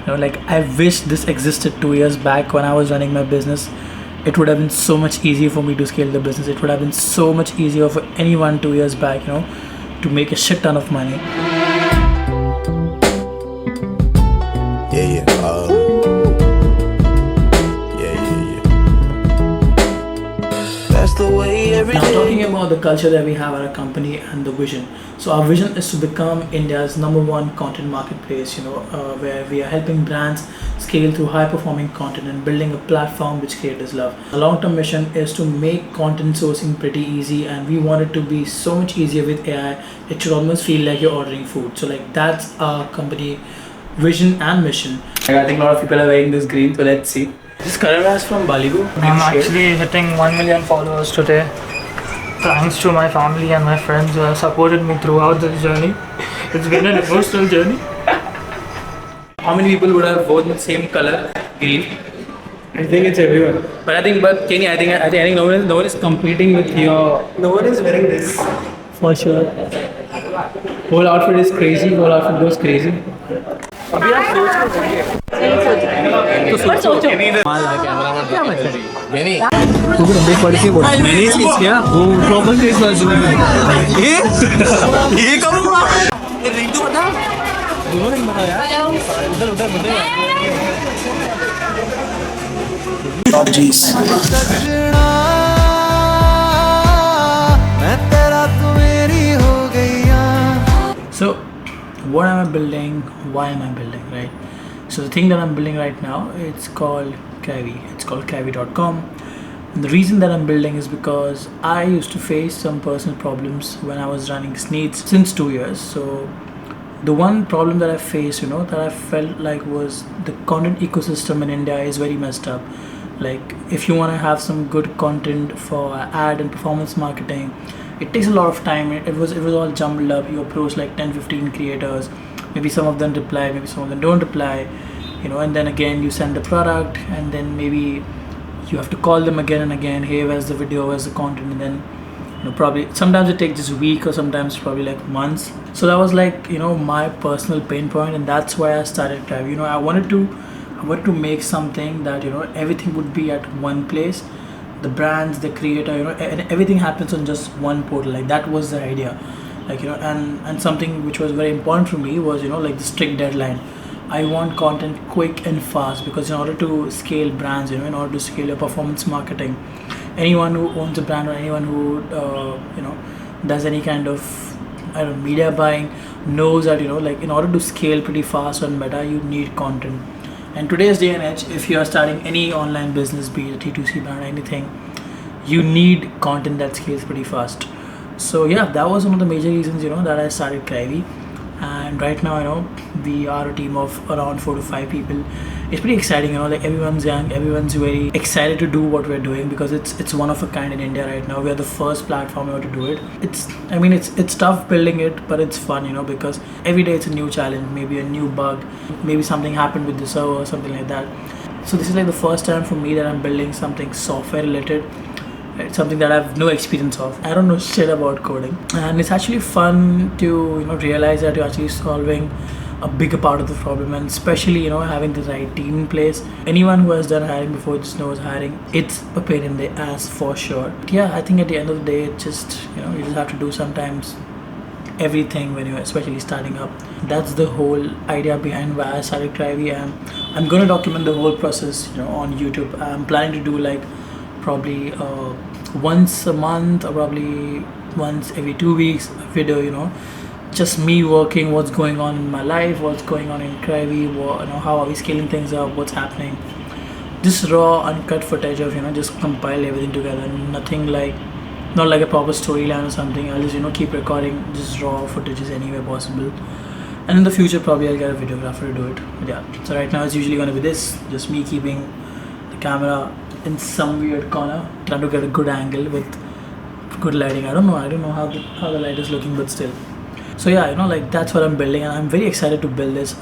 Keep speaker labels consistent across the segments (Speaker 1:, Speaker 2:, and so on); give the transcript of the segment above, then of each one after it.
Speaker 1: Like I wish this existed 2 years back when I was running my business. It would have been so much easier for me to scale the business. It would have been so much easier for anyone 2 years back, to make a shit ton of money.
Speaker 2: Yeah. That's the way every
Speaker 1: Now
Speaker 2: day.
Speaker 1: talking about the culture that we have at our company and the vision. So our vision is to become India's #1 content marketplace, where we are helping brands scale through high performing content and building a platform which creators love. Our long-term mission is to make content sourcing pretty easy, and we want it to be so much easier with AI. It should almost feel like you're ordering food. So like that's our company vision and mission. I think a lot of people are wearing this green, so let's see. This Karan is from Baligo.
Speaker 3: I'm actually hitting 1 million followers today. Thanks to my family and my friends who have supported me throughout this journey. It's been an emotional journey.
Speaker 1: How many people would have worn the same color, green?
Speaker 3: I think it's everyone.
Speaker 1: But Kenny, I think no one is competing with your.
Speaker 3: No one is wearing this.
Speaker 1: For sure. Whole outfit is crazy. Whole outfit goes crazy. अभी आप सोच तो सोचो मैंने देख पढ़ के बोल मैंने चीज किया वो प्रॉब्लम फेस वर्जन ये करूंगा रिंटू बता दोनों नहीं बता यार उधर उधर बता
Speaker 2: Jeez.
Speaker 1: So what am I building? Why am I building, right? So the thing that I'm building right now, it's called Kavi. It's called Kavi.com. And the reason that I'm building is because I used to face some personal problems when I was running Sneeds since 2 years. So the one problem that I faced, that I felt like was the content ecosystem in India is very messed up. Like if you want to have some good content for ad and performance marketing, it takes a lot of time. It was all jumbled up. You approach like 10-15 creators, maybe some of them reply, maybe some of them don't reply, and then again you send the product, and then maybe you have to call them again and again. Hey, where's the video, where's the content? And then probably sometimes it takes just a week, or sometimes probably like months. So that was like my personal pain point, and that's why I started Tribe. I wanted to make something that everything would be at one place. The brands, the creator, and everything happens on just one portal. Like that was the idea. Like and something which was very important for me was like the strict deadline. I want content quick and fast, because in order to scale brands, in order to scale your performance marketing, anyone who owns a brand or anyone who does any kind of media buying knows that like in order to scale pretty fast on Meta, you need content. And today's day and age, if you are starting any online business, be it a T2C brand or anything, you need content that scales pretty fast. So yeah, that was one of the major reasons that I started Kavi. And right now we are a team of around 4 to 5 people. It's pretty exciting, like everyone's young, everyone's very excited to do what we're doing, because it's one of a kind in India right now. We are the first platform ever to do it. It's tough building it, but it's fun, because every day it's a new challenge, maybe a new bug, maybe something happened with the server or something like that. So this is like the first time for me that I'm building something software related. It's something that I have no experience of. I don't know shit about coding, and it's actually fun to realize that you're actually solving a bigger part of the problem, and especially having the right team in place. Anyone who has done hiring before just knows hiring, it's a pain in the ass for sure. But yeah, I think at the end of the day, it's just you just have to do sometimes everything when you're especially starting up. That's the whole idea behind why I started Tribe, and I'm going to document the whole process on YouTube. I'm planning to do like probably once a month, or probably once every 2 weeks a video, just me working, what's going on in my life, what's going on in Tribe, how are we scaling things up, what's happening. Just raw, uncut footage of just compile everything together. Nothing like, not like a proper storyline or something. I'll just keep recording just raw footages anywhere possible. And in the future probably I'll get a videographer to do it. But yeah, so right now it's usually going to be this, just me keeping the camera in some weird corner, trying to get a good angle with good lighting. I don't know how the light is looking, but still. So yeah, like that's what I'm building, and I'm very excited to build this.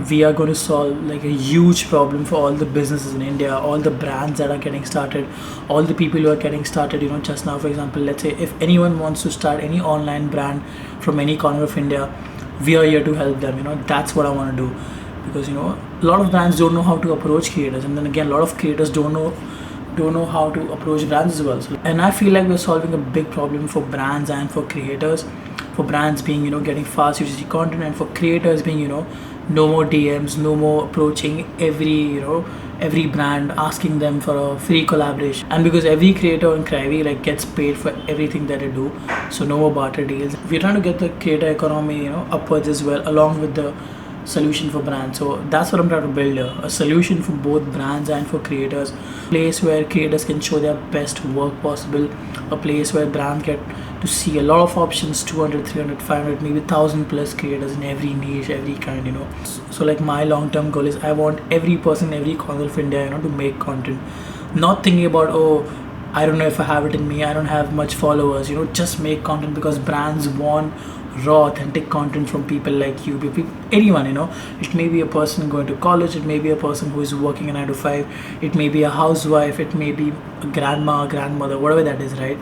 Speaker 1: We are going to solve like a huge problem for all the businesses in India, all the brands that are getting started, all the people who are getting started. Just now, for example, let's say if anyone wants to start any online brand from any corner of India, we are here to help them. That's what I want to do. because you know a lot of brands don't know how to approach creators, and then again a lot of creators don't know how to approach brands as well. So, and I feel like we're solving a big problem for brands and for creators. For brands being, you know, getting fast UGC content, and for creators being, you know, no more DMs, no more approaching every brand asking them for a free collaboration. And because every creator in Crivey like gets paid for everything that they do, so no more barter deals. We're trying to get the creator economy, you know, upwards as well, along with the solution for brands. So that's what I'm trying to build here, a solution for both brands and for creators, a place where creators can show their best work possible, a place where brands get to see a lot of options, 200, 300, 500, maybe 1000 plus creators in every niche, every kind, you know. So like my long-term goal is I want every person, every corner of India, you know, to make content, not thinking about, oh, I don't know if I have it in me, I don't have much followers, you know, just make content, because brands want raw authentic content from people like you, anyone, you know. It may be a person going to college, it may be a person who is working a 9 to 5, it may be a housewife, it may be a grandma, grandmother, whatever that is, right?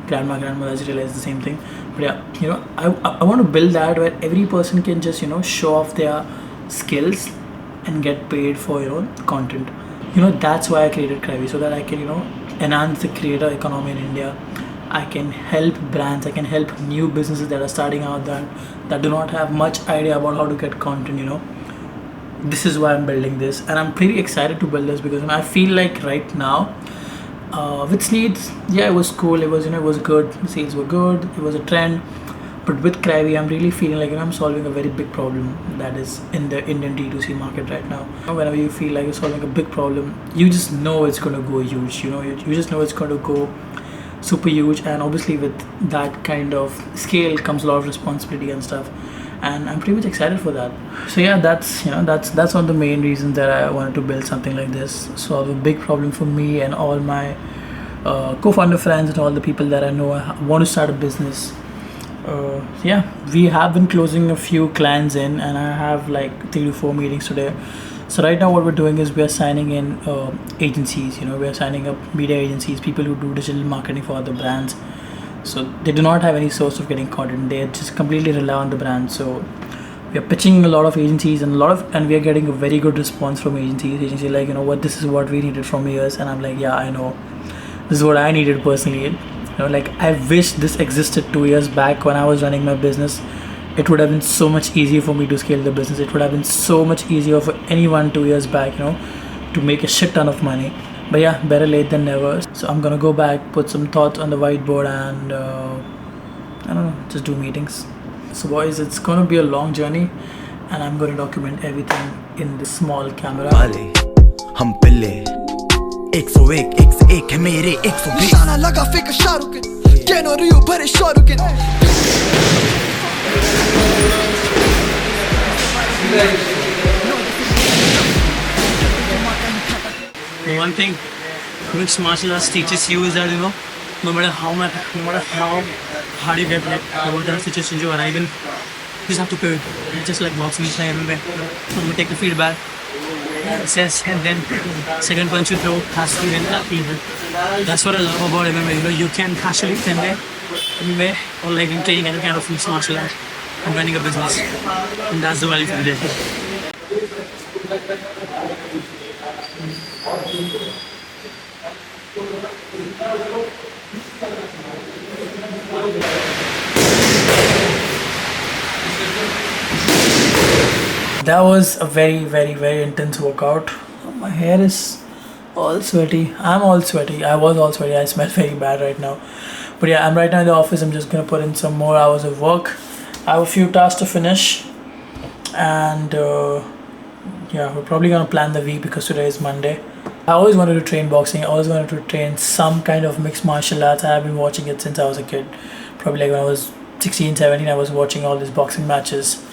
Speaker 1: Grandmother, I realize the same thing. But yeah, you know, I want to build that where every person can just, you know, show off their skills and get paid for, you know, content. You know, that's why I created Crivey, so that I can, you know, enhance the creator economy in India. I can help brands, I can help new businesses that are starting out that do not have much idea about how to get content, you know. This is why I'm building this, and I'm pretty excited to build this, because I feel like right now with Sneeds, yeah, it was cool, it was, you know, it was good, the sales were good, it was a trend. But with Crivey, I'm really feeling like, you know, I'm solving a very big problem that is in the Indian D2C market right now. Whenever you feel like you're solving a big problem, you just know it's going to go huge, you know, you just know it's going to go super huge. And obviously with that kind of scale comes a lot of responsibility and stuff, and I'm pretty much excited for that. So yeah, that's, you know, that's one of the main reasons that I wanted to build something like this, solve a big problem for me and all my co-founder friends and all the people that I know want to start a business. Yeah, we have been closing a few clients in, and I have like 3 to 4 meetings today. So right now what we're doing is we are signing in agencies, you know, we are signing up media agencies, people who do digital marketing for other brands. So they do not have any source of getting content, they just completely rely on the brand. So we are pitching a lot of agencies, and we are getting a very good response from agencies like, you know what, this is what we needed from yours. And I'm like, yeah, I know, this is what I needed personally. You know, like I wish this existed 2 years back when I was running my business. It would have been so much easier for me to scale the business. It would have been so much easier for anyone 2 years back, you know, to make a shit ton of money. But yeah, better late than never. So I'm gonna go back, put some thoughts on the whiteboard, and I don't know, just do meetings. So boys, it's gonna be a long journey, and I'm gonna document everything in this small camera.
Speaker 4: हम पिल्ले 101 101 है मेरे 120
Speaker 5: निशाना लगा फिकर शाहरुख केनो रियो भरे Shahrukh
Speaker 1: One thing mixed martial arts teaches you is that, you know, no matter how hard you get hit, or whatever situation you arrive in, you just have to pivot. It's just like boxing, it's like everywhere. So you take the feedback, assess, and then second punch you throw has to be even. That's what I love about MMA. You know, you can actually MMA or like in training any kind of mixed martial art and running a business, and that's the value for the day. That was a very, very, very intense workout. My hair is all sweaty. I'm all sweaty. I was all sweaty. I smell very bad right now. But yeah, I'm right now in the office. I'm just gonna put in some more hours of work. I have a few tasks to finish, and yeah, we're probably gonna plan the week because today is Monday. I always wanted to train boxing. I always wanted to train some kind of mixed martial arts. I have been watching it since I was a kid. Probably like when I was 16, 17, I was watching all these boxing matches.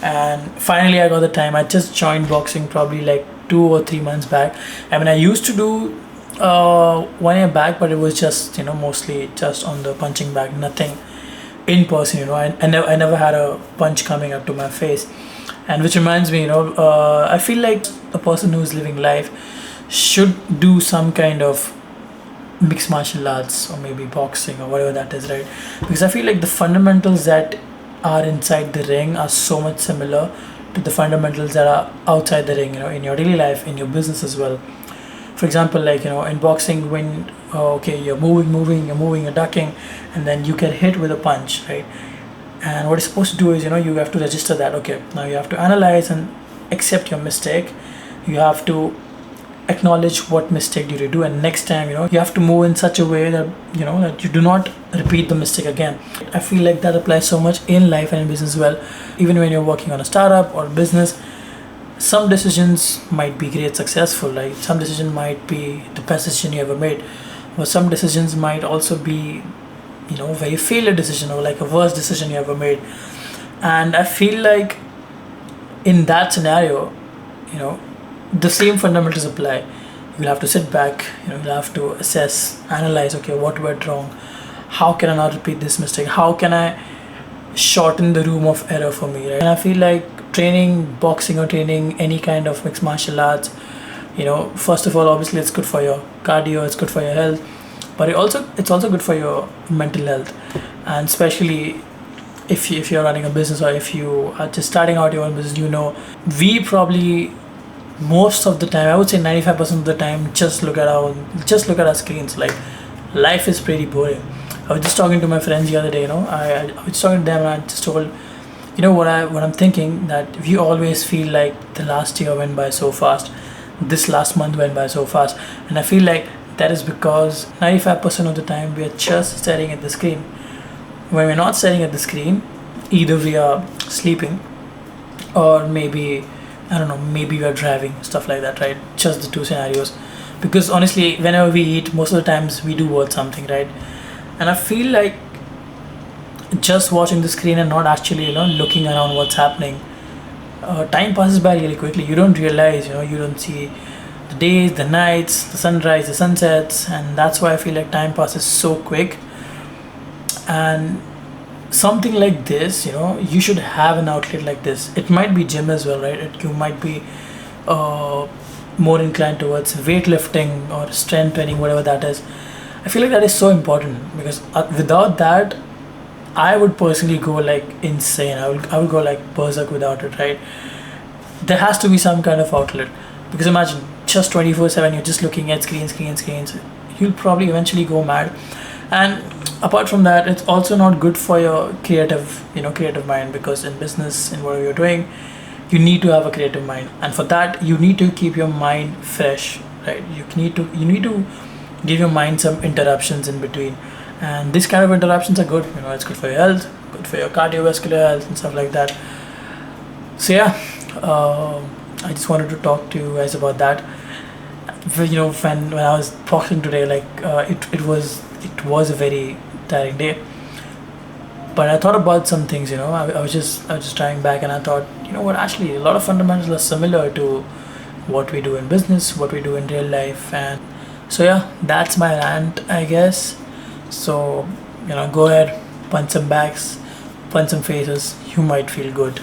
Speaker 1: And finally I got the time. I just joined boxing probably like 2 or 3 months back. I mean, I used to do 1 year back, but it was just, you know, mostly just on the punching bag, nothing in person, you know. I never had a punch coming up to my face. And which reminds me, you know, I feel like a person who's living life should do some kind of mixed martial arts or maybe boxing or whatever that is, right? Because I feel like the fundamentals that are inside the ring are so much similar to the fundamentals that are outside the ring, in your daily life, in your business as well. For example, like, in boxing, when you're moving, you're ducking, and then you get hit with a punch, right? And what you're supposed to do is, you have to register that. Okay, now you have to analyze and accept your mistake. You have to acknowledge what mistake did you do, and next time, you have to move in such a way that that you do not repeat the mistake again. I feel like that applies so much in life and in business as well. Even when you're working on a startup or business, some decisions might be great successful, like some decision might be the best decision you ever made, or some decisions might also be very failure decision, or like a worst decision you ever made. And I feel like in that scenario, the same fundamentals apply. You'll have to sit back, you'll have to assess, analyze, okay, what went wrong, how can I not repeat this mistake, how can I shorten the room of error for me, right? And I feel like training boxing or training any kind of mixed martial arts, first of all, obviously it's good for your cardio, it's good for your health, but it's also good for your mental health. And especially if you're running a business, or if you are just starting out your own business, we probably, most of the time, I would say 95% of the time, just look at our screens. Like, life is pretty boring. I was just talking to my friends the other day, I was talking to them, and I just told, what I'm thinking, that we always feel like the last year went by so fast, this last month went by so fast, and I feel like that is because 95% of the time we are just staring at the screen. When we're not staring at the screen, either we are sleeping, or maybe, I don't know, maybe we are driving, stuff like that, right? Just the two scenarios. Because honestly, whenever we eat, most of the times we do watch something, right? And I feel like just watching the screen and not actually, looking around what's happening, time passes by really quickly. You don't realize, you don't see the days, the nights, the sunrise, the sunsets, and that's why I feel like time passes so quick. And something like this, you should have an outlet like this. It might be gym as well, right? You might be more inclined towards weightlifting or strength training, whatever that is. I feel like that is so important, because without that, I would personally go like insane. I would go like berserk without it, right? There has to be some kind of outlet, because imagine just 24/7 you're just looking at screens. You'll probably eventually go mad. And apart from that, it's also not good for your creative mind, because in business, in whatever you're doing, you need to have a creative mind, and for that you need to keep your mind fresh, right? You need to give your mind some interruptions in between, and this kind of interruptions are good. It's good for your health, good for your cardiovascular health and stuff like that. So yeah, I just wanted to talk to you guys about that. When I was boxing today, like it was a very tiring day, but I thought about some things. I was just trying back, and I thought, what, actually a lot of fundamentals are similar to what we do in business, what we do in real life. And so yeah, that's my rant, I guess. So go ahead, punch some bags, punch some faces, you might feel good.